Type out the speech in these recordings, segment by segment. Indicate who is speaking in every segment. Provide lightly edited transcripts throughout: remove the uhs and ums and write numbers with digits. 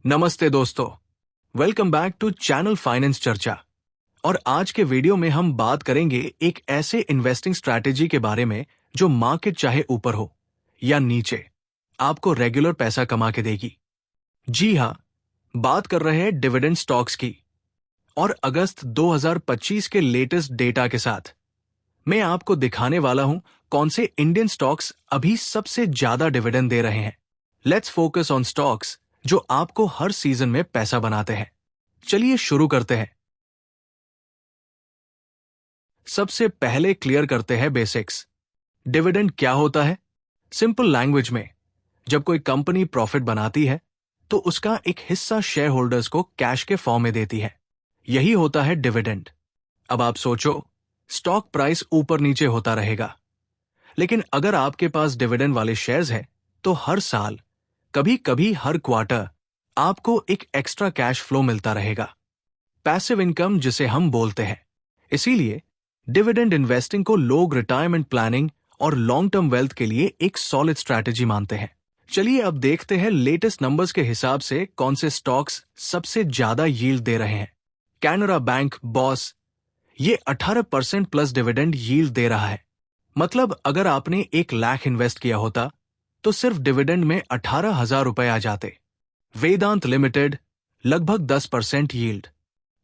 Speaker 1: नमस्ते दोस्तों, welcome back to channel finance Charcha. और आज के वीडियो में हम बात करेंगे एक ऐसे इन्वेस्टिंग स्ट्रैटेजी के बारे में जो मार्केट चाहे ऊपर हो या नीचे, आपको रेगुलर पैसा कमा के देगी। जी हां, बात कर रहे हैं डिविडेंड स्टॉक्स की। और अगस्त 2025 के लेटेस्ट डेटा के साथ मैं आपको दिखाने वाला हूं कौन से इंडियन स्टॉक्स अभी सबसे ज्यादा डिविडेंड दे रहे हैं। लेट्स फोकस ऑन स्टॉक्स जो आपको हर सीजन में पैसा बनाते हैं। चलिए शुरू करते हैं। सबसे पहले क्लियर करते हैं बेसिक्स। डिविडेंड क्या होता है? सिंपल लैंग्वेज में, जब कोई कंपनी प्रॉफिट बनाती है तो उसका एक हिस्सा शेयर होल्डर्स को कैश के फॉर्म में देती है। यही होता है डिविडेंड। अब आप सोचो, स्टॉक प्राइस ऊपर नीचे होता रहेगा, लेकिन अगर आपके पास डिविडेंड वाले शेयर्स हैं तो हर साल, कभी कभी हर क्वार्टर, आपको एक एक्स्ट्रा कैश फ्लो मिलता रहेगा। पैसिव इनकम जिसे हम बोलते हैं। इसीलिए डिविडेंड इन्वेस्टिंग को लोग रिटायरमेंट प्लानिंग और लॉन्ग टर्म वेल्थ के लिए एक सॉलिड स्ट्रैटेजी मानते हैं। चलिए अब देखते हैं लेटेस्ट नंबर्स के हिसाब से कौन से स्टॉक्स सबसे ज्यादा यील्ड दे रहे हैं। कैनरा बैंक बॉस, ये 18% प्लस डिविडेंड यील्ड दे रहा है। मतलब अगर आपने 1 लाख इन्वेस्ट किया होता तो सिर्फ डिविडेंड में 18,000 रुपए आ जाते। वेदांत लिमिटेड लगभग 10% यील्ड।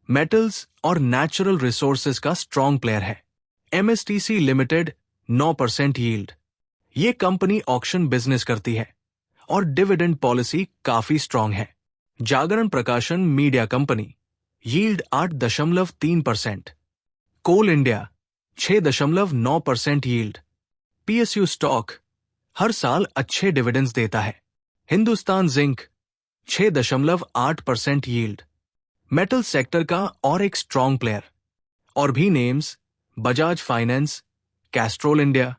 Speaker 1: मेटल्स और नेचुरल रिसोर्सेज का स्ट्रॉन्ग प्लेयर है। MSTC limited 9% yield. ये कंपनी ऑक्शन बिजनेस करती है और डिविडेंड पॉलिसी काफी स्ट्रॉन्ग है। Jagran Prakashan media company, yield 8.3%। Coal India 6.9% यील्ड। पीएसयू स्टॉक हर साल अच्छे डिविडेंड्स देता है। हिंदुस्तान जिंक 6.8% यील्ड। मेटल सेक्टर का और एक स्ट्रॉन्ग प्लेयर। और भी names Bajaj finance, Castrol India,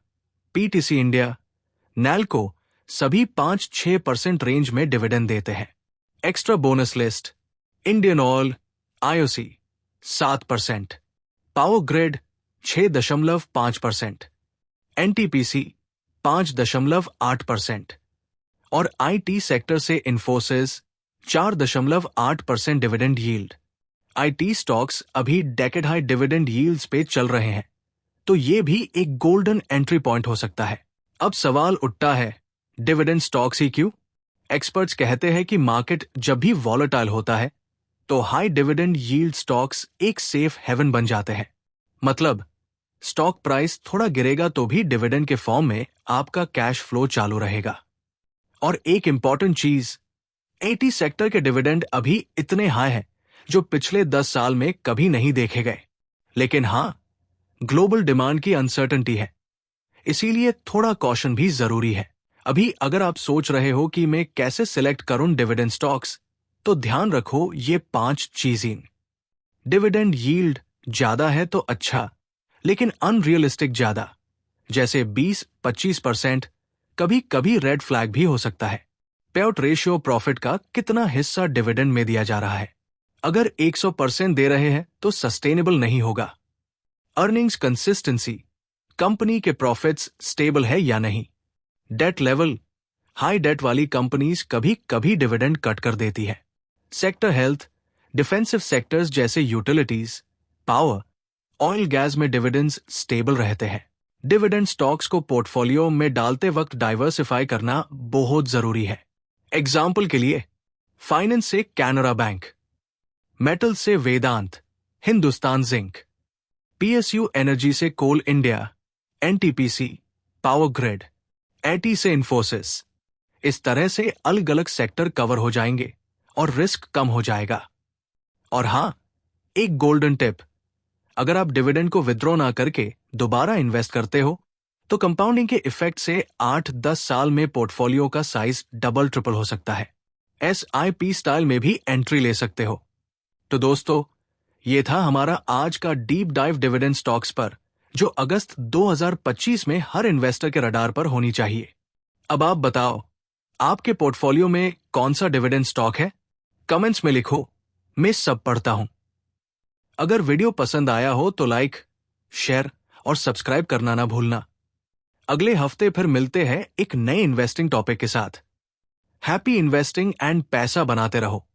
Speaker 1: PTC India, Nalco, सभी 5-6% रेंज में डिविडेंड देते हैं। Extra bonus list, Indian Oil, IOC 7%, power grid 6.5%, NTPC 5.8% और आईटी सेक्टर से Infosys 4.8% dividend yield. IT stocks अभी डेकेड हाई डिविडेंड यील्ड्स पे चल रहे हैं, तो ये भी एक गोल्डन एंट्री पॉइंट हो सकता है। अब सवाल उठता है, डिविडेंड स्टॉक्स ही क्यों? एक्सपर्ट्स कहते हैं कि मार्केट जब भी वॉलेटाइल होता है तो हाई डिविडेंड यील्ड स्टॉक्स एक सेफ हेवन बन जाते हैं। मतलब स्टॉक प्राइस थोड़ा गिरेगा तो भी डिविडेंड के फॉर्म में आपका कैश फ्लो चालू रहेगा। और एक इंपॉर्टेंट चीज, आईटी सेक्टर के डिविडेंड अभी इतने हाई हैं जो पिछले 10 साल में कभी नहीं देखे गए। लेकिन हां, ग्लोबल डिमांड की अनसर्टेनिटी है, इसीलिए थोड़ा कॉशन भी जरूरी है। अभी अगर आप सोच रहे हो कि मैं कैसे सिलेक्ट करूं डिविडेंड स्टॉक्स, तो ध्यान रखो ये 5 चीजें। डिविडेंड यील्ड ज्यादा है तो अच्छा, लेकिन अनरियलिस्टिक ज्यादा, जैसे 20-25%, कभी कभी रेड फ्लैग भी हो सकता है। पेआउट रेशियो प्रॉफिट का कितना हिस्सा डिविडेंड में दिया जा रहा है। अगर 100% दे रहे हैं तो सस्टेनेबल नहीं होगा। अर्निंग्स कंसिस्टेंसी, कंपनी के प्रॉफिट्स स्टेबल है या नहीं। डेट लेवल, हाई डेट वाली कंपनीज कभी कभी डिविडेंड कट कर देती है। सेक्टर हेल्थ, डिफेंसिव सेक्टर्स जैसे यूटिलिटीज, पावर, ऑयल गैस में डिविडेंड्स स्टेबल रहते हैं। डिविडेंड स्टॉक्स को पोर्टफोलियो में डालते वक्त डाइवर्सिफाई करना बहुत जरूरी है। एग्जाम्पल के लिए, फाइनेंस से कैनरा बैंक, मेटल से Vedanta, Hindustan zinc, PSU energy से coal India, NTPC, power grid, IT से इन्फोसिस। इस तरह से अलग अलग सेक्टर कवर हो जाएंगे और रिस्क कम हो जाएगा। और हां, एक गोल्डन टिप, अगर आप डिविडेंड को विथड्रॉ ना करके दोबारा इन्वेस्ट करते हो तो कंपाउंडिंग के इफेक्ट से 8-10 साल में पोर्टफोलियो का साइज डबल ट्रिपल हो सकता है। एसआईपी स्टाइल में भी एंट्री ले सकते हो। तो दोस्तों, ये था हमारा आज का डीप डाइव डिविडेंड स्टॉक्स पर, जो अगस्त 2025 में हर इन्वेस्टर के रडार पर होनी चाहिए। अब आप बताओ, आपके पोर्टफोलियो में कौन सा डिविडेंड स्टॉक है? कमेंट्स में लिखो, मैं सब पढ़ता हूं। अगर वीडियो पसंद आया हो तो लाइक, शेयर और सब्सक्राइब करना ना भूलना। अगले हफ्ते फिर मिलते हैं एक नए इन्वेस्टिंग टॉपिक के साथ। हैप्पी इन्वेस्टिंग एंड पैसा बनाते रहो।